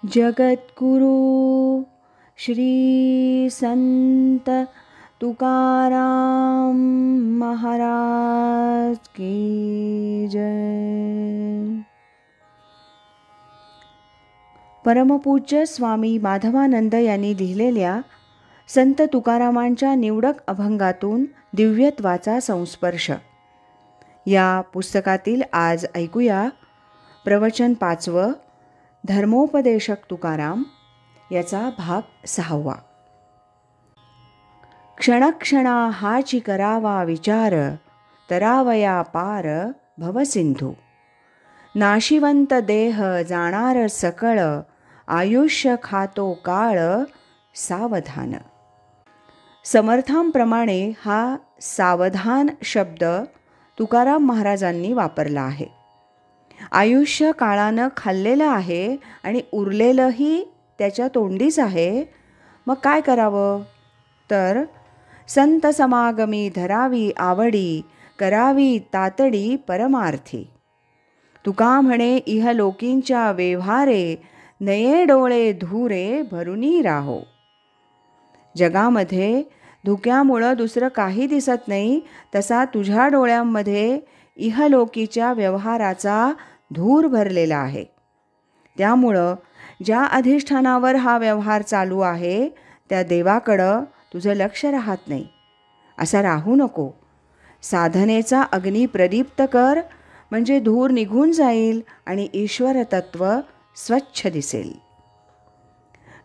जगद्गुरु श्री संत तुकाराम महाराज की जय. परमपूज्य स्वामी माधवानंद यांनी लिहिलेल्या संत तुकारामांच्या निवडक अभंगातून दिव्यत्वाचा संस्पर्श या पुस्तकातील आज ऐकूया प्रवचन 5. धर्मोपदेशक तुकाराम याचा भाग 6. क्षणक्षणा हाची करावा विचार, तरावया पार भवसिंधू. नाशिवंत देह जाणार सकळ, आयुष्य खातो काळ सावधान. समर्थांप्रमाणे हा सावधान शब्द तुकाराम महाराजांनी वापरला आहे. आयुष्य काळानं खाल्लेलं आहे आणि उरलेलंही त्याच्या तोंडीच आहे. मग काय करावं? तर संत समागमी धरावी आवडी, करावी तातडी परमार्थी. तुका म्हणे इहलोकींच्या व्यवहारे, नये डोळे धुरे भरुनी राहो. जगामध्ये धुक्यामुळं दुसरं काही दिसत नाही, तसा तुझ्या डोळ्यांमध्ये इहलोकीच्या व्यवहाराचा धूर भरलेला आहे. त्यामुळं ज्या अधिष्ठानावर हा व्यवहार चालू आहे त्या देवाकडं तुझं लक्ष राहत नाही. असा राहू नको. साधनेचा अग्नी प्रदीप्त कर, म्हणजे धूर निघून जाईल आणि ईश्वर तत्व स्वच्छ दिसेल.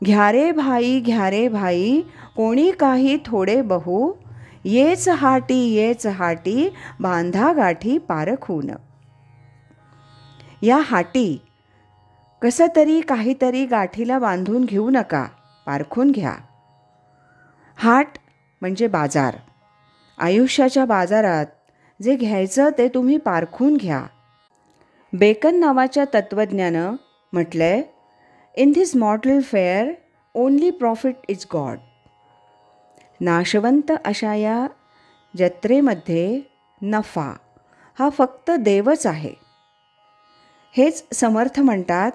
घ्या रे भाई कोणी काही थोडे बहु, येच हाटी बांधा गाठी पारखून. या हाटी कसं तरी काहीतरी गाठीला बांधून घेऊ नका, पारखून घ्या. हाट म्हणजे बाजार. आयुष्याच्या बाजारात जे घ्यायचं ते तुम्ही पारखून घ्या. बेकन नावाच्या तत्त्वज्ञानं म्हटलंय, in this मॉर्टल fair only profit is God. नाशवंत अशा या जत्रेमध्ये नफा हा फक्त देवच आहे. हेच समर्थ म्हणतात,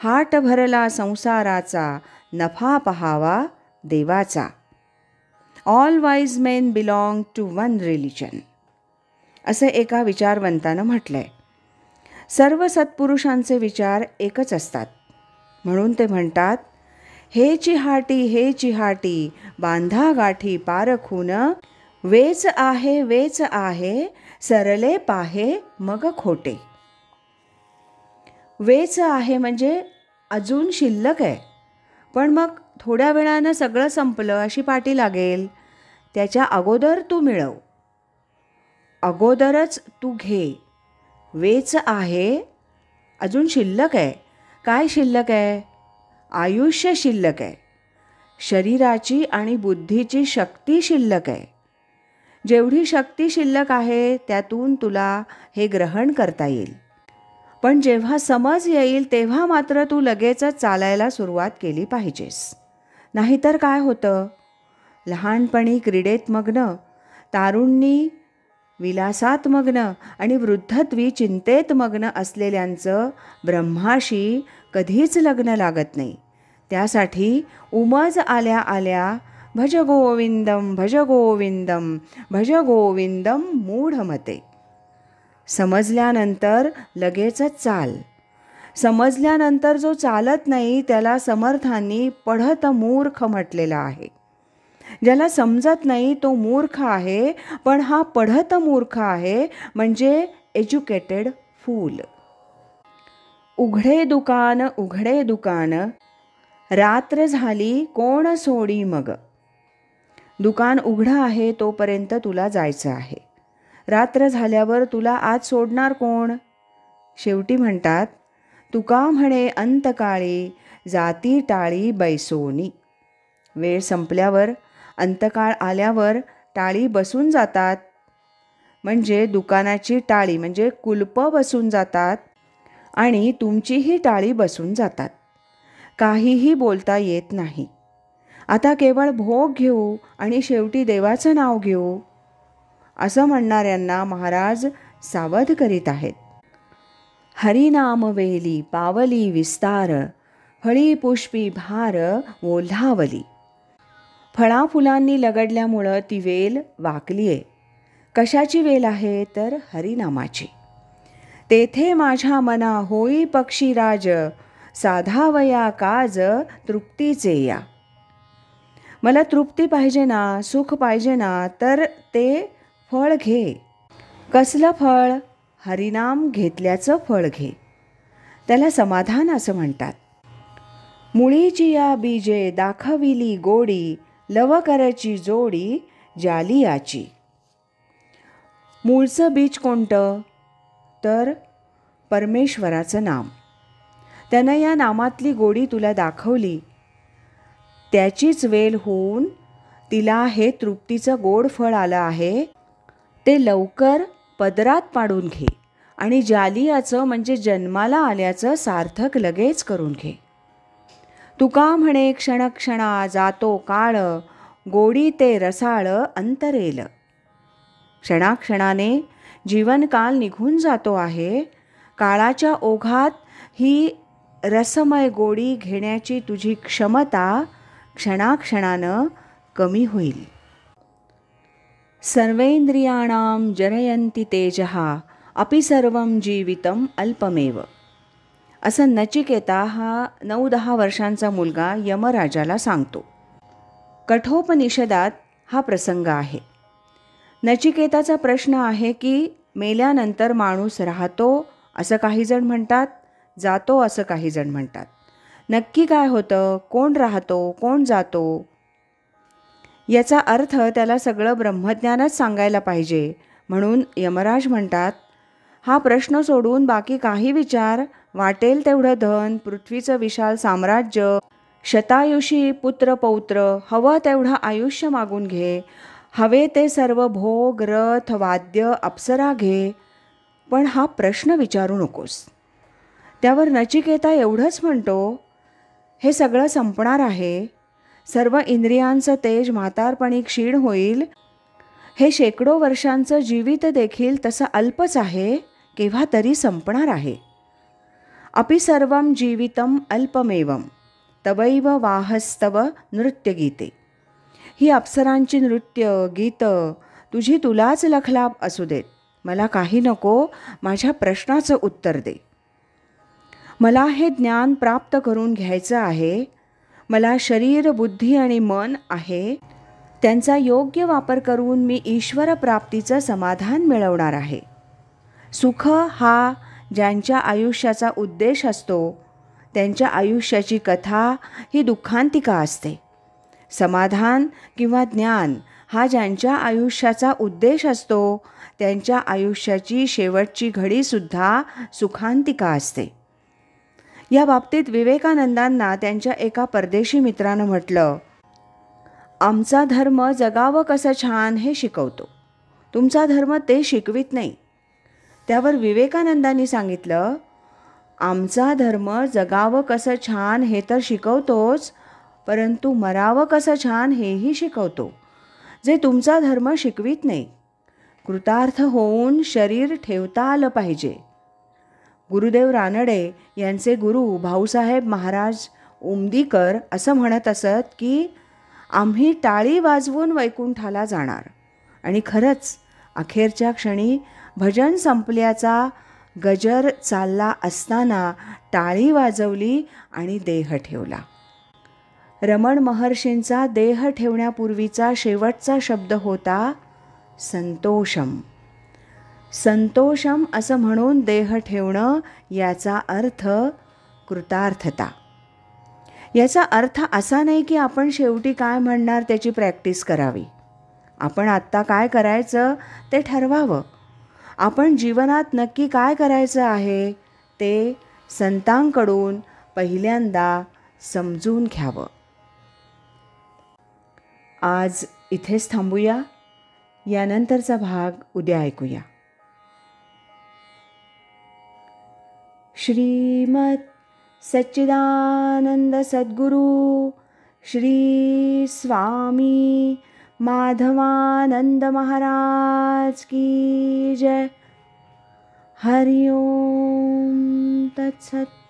हाट भरला संसाराचा, नफा पहावा देवाचा. All wise men belong to one religion. असे एका विचारवंतानं म्हटलंय. सर्व सत्पुरुषांचे विचार एकच असतात. म्हणून ते म्हणतात, हेची हाटी बांधा गाठी पारखून. वेच आहे सरले पाहे मग खोटे. वेच आहे म्हणजे अजून शिल्लक आहे, पण मग थोड्या वेळानं सगळं संपलं अशी पाटी लागेल. त्याच्या अगोदर तू मिळव, अगोदरच तू घे. वेच आहे, अजून शिल्लक आहे. काय शिल्लक आहे? आयुष्य शिल्लक आहे. शरीराची आणि बुद्धीची शक्ती शिल्लक आहे. जेवढी शक्ती शिल्लक आहे त्यातून तुला हे ग्रहण करता येईल. पण जेव्हा समज येईल तेव्हा मात्र तू लगेचच चालायला सुरुवात केली पाहिजेस. नाहीतर काय होतं? लहानपणी क्रीडेत मग्न, तारुण्यी विलासात मग्न आणि वृद्धत्वी चिंतेत मग्न असलेल्यांचं ब्रह्माशी कधीच लग्न लागत नाही. त्यासाठी उमज आल्या आल्या भज गोविंदम भज गोविंदम भज गोविंदम मूढमते. समजल्यानंतर लगेचच चाल. समजल्यानंतर जो चालत नाही त्याला समर्थांनी पढत मूर्ख म्हटलेला आहे. ज्याला समजत नाही तो मूर्ख आहे, पण हा पढत मूर्ख आहे म्हणजे एज्युकेटेड फूल. उघडे दुकान रात्र झाली कोण सोडी मग. दुकान उघडं आहे तोपर्यंत तुला जायचं आहे. रात्र झाल्यावर तुला आज सोडणार कोण? शेवटी म्हणतात, तुका म्हणे अंतकाळी जाती टाळी बैसोनी. वेळ संपल्यावर, अंतकाळ आल्यावर टाळी बसून जातात. म्हणजे दुकानाची टाळी म्हणजे कुलप बसून जातात आणि तुमचीही टाळी बसून जातात. काहीही बोलता येत नाही. आता केवळ भोग घेऊ आणि शेवटी देवाचं नाव घेऊ, असं म्हणणाऱ्यांना महाराज सावध करीत आहेत. हरिनाम वेली पावली विस्तार, फळी पुष्पी भार ओल्हावली. फळाफुलांनी लगडल्यामुळं ती वेल वाकली आहे. कशाची वेल आहे तर हरिनामाची. तेथे माझ्या मना होई पक्षीराज, साधावया काज तृप्तीचे या. मला तृप्ती पाहिजे ना, सुख पाहिजे ना, तर ते फळ घे. कसलं फळ? हरिनाम घेतल्याचं फळ घे. त्याला समाधान असं म्हणतात. मुळीची या बीजे दाखविली गोडी, लवकरची जोडी जाली याची. मूळचं बीज कोणतं तर परमेश्वराचं नाम. त्यानं या नामातली गोडी तुला दाखवली. त्याचीच वेल होऊन तिला हे तृप्तीचं गोड फळ आलं आहे. ते लवकर पदरात पाडून घे आणि जालियाचं म्हणजे जन्माला आल्याचं सार्थक लगेच करून घे. तुका म्हणे क्षणक्षणा जातो काळ, गोडी ते रसाळ अंतरेल. क्षणाक्षणाने जीवनकाल निघून जातो आहे. काळाच्या ओघात ही रसमय गोडी घेण्याची तुझी क्षमता क्षणाक्षणानं कमी होईल. सर्वेंद्रियाणां जनयन्ति तेजः, अपि सर्वं जीवितम् अल्पमेव. असं नचिकेता हा 9-10 वर्षांचा मुलगा यमराजाला सांगतो. कठोपनिषदात हा प्रसंग आहे. नचिकेताचा प्रश्न आहे की मेल्यानंतर माणूस राहतो असं काही जण म्हणतात, जातो असं काही जण म्हणतात. नक्की काय होतं, कोण राहतो कोण जातो, याचा अर्थ त्याला सगळं ब्रह्मज्ञानच सांगायला पाहिजे. म्हणून यमराज म्हणतात, हा प्रश्न सोडून बाकी काही विचार, वाटेल तेवढं धन, पृथ्वीचं विशाल साम्राज्य, शतायुषी पुत्र पौत्र, हवं तेवढं आयुष्य मागून घे, हवे ते सर्व भोग रथ वाद्य अप्सरा घे, पण हा प्रश्न विचारू नकोस. त्यावर नचिकेता एवढंच म्हणतो, हे सगळं संपणार आहे. सर्व इंद्रियांचं तेज म्हातारपणी क्षीण होईल. हे शेकडो वर्षांचं जीवित देखील तसं अल्पच आहे, केव्हा तरी संपणार आहे. अपि सर्वं जीवितम अल्पमेवम तवैव वाहस्तव नृत्यगीते. ही अप्सरांची नृत्य गीतं तुझी तुलाच लखलाप असू देत. मला काही नको, माझ्या प्रश्नाचं उत्तर दे. मला हे ज्ञान प्राप्त करून घ्यायचं आहे. मला शरीर बुद्धी आणि मन आहे, त्यांचा योग्य वापर करून मी ईश्वर प्राप्तीचं समाधान मिळवणार आहे. सुख हा ज्यांच्या आयुष्याचा उद्देश असतो त्यांच्या आयुष्याची कथा ही दुःखांतिका असते. समाधान किंवा ज्ञान हा ज्यांच्या आयुष्याचा उद्देश असतो त्यांच्या आयुष्याची शेवटची घडीसुद्धा सुखांतिका असते. या बाबतीत विवेकानंदांना त्यांच्या एका परदेशी मित्रानं म्हटलं, आमचा धर्म जगावं कसं छान हे शिकवतो, तुमचा धर्म ते शिकवित नाही. त्यावर विवेकानंदांनी सांगितलं, आमचा धर्म जगावं कसं छान हे तर शिकवतोच, परंतु मरावं कसं छान हेही शिकवतो, जे तुमचा धर्म शिकवित नाही. कृतार्थ होऊन शरीर ठेवता आलं पाहिजे. गुरुदेव रानडे यांचे गुरु भाऊसाहेब महाराज उमदीकर असं म्हणत असत की आम्ही टाळी वाजवून वैकुंठाला जाणार. आणि खरंच अखेरच्या क्षणी भजन संपल्याचा गजर चालला असताना टाळी वाजवली आणि देह ठेवला. रमण महर्षींचा देह ठेवण्यापूर्वीचा शेवटचा शब्द होता संतोषम. संतोषम असं म्हणून देह ठेवणं याचा अर्थ कृतार्थता. याचा अर्थ असा नाही की आपण शेवटी काय म्हणणार त्याची प्रॅक्टिस करावी. आपण आत्ता काय करायचं ते ठरवावं. आपण जीवनात नक्की काय करायचं आहे ते संतांकडून पहिल्यांदा समजून घ्यावं. आज इथेच थांबूया. यानंतरचा भाग उद्या ऐकूया. श्रीमद सच्चिदानंद सद्गुरु श्री स्वामी माधवानंद महाराज की जय. हरि ओम तत्सत.